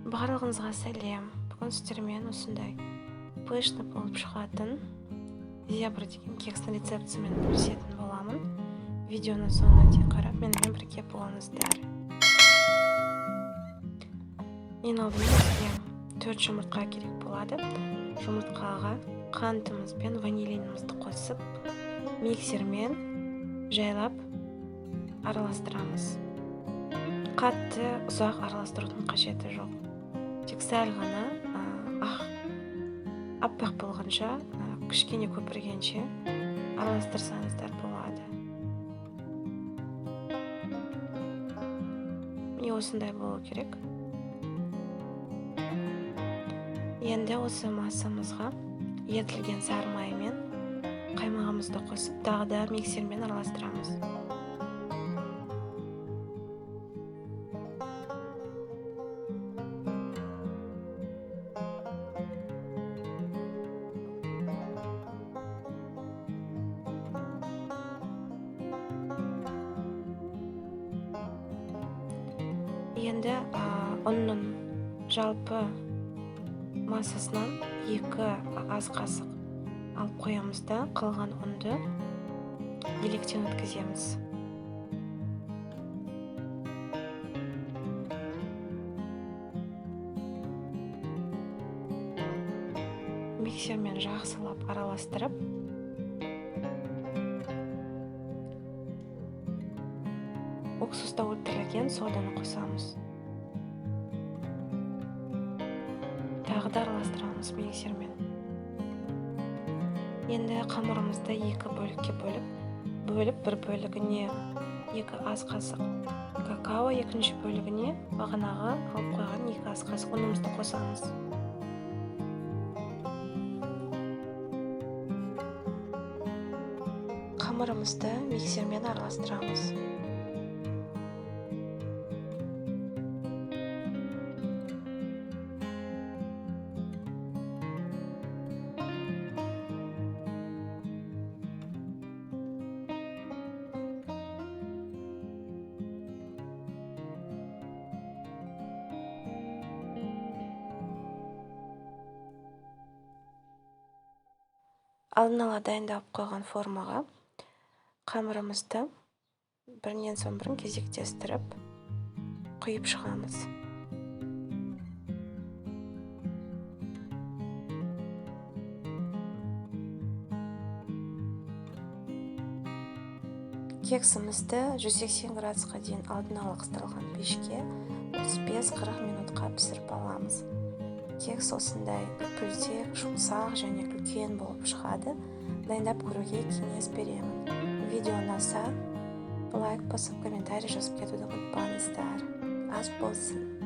Барлығыңызға сәлем. Бүгін сіздермен осындай пышны болып шығатын зебра деген кекстің рецептісімен бөлісетін боламын. Видеоны соңына дейін қарап, менімен бірге болыңыздар. Ең алдымен бізге 4 жұмыртқа керек болады. Жұмыртқаға қантымыз бен ванилинімізді қосып, миксермен жайлап араластырамыз. Қатты ұзақ араластырудың қажеті жоқ. Тек сәл ғана аппақ болғанша, кішкене көпіргенше араластырсаңыздар болады. Міне осындай болу керек. Енді осы массамызға ерітілген сары май мен қаймағымызды қосып, тағы да миксермен араластырамыз. Енді ұнның жалпы массасынан 2 ас қасық алып қоямыз да, қалған ұнды електен өткіземіз. Миксермен жақсылап араластырып, уксуста өлтірілген соданы қосамыз. Тағы да араластырамыз миксермен. Енді қамырымызды 2 бөлікке бөліп, бір бөлігіне 2 ас қасық какао, екінші бөлігіне бағанағы алып қойған 2 ас қасық ұнымызды қосамыз. Қамырымызды миксермен араластырамыз. Алдын ала дайындап қойған формаға қамырымызды бірінен соң бірін кезектестіріп құйып шығамыз. Кексімізді 180 градусқа дейін алдын ала қыздырылған пешке 35-40 минутқа пісіріп аламыз. Кекс осындай үлпілдек, жұмсақ және үлкен болып шығады. Дайындап көруге кеңес беремін. Видео ұнаса, лайк басып, комментарий жазып кетуді ұмытпаңыздар. Ас болсын!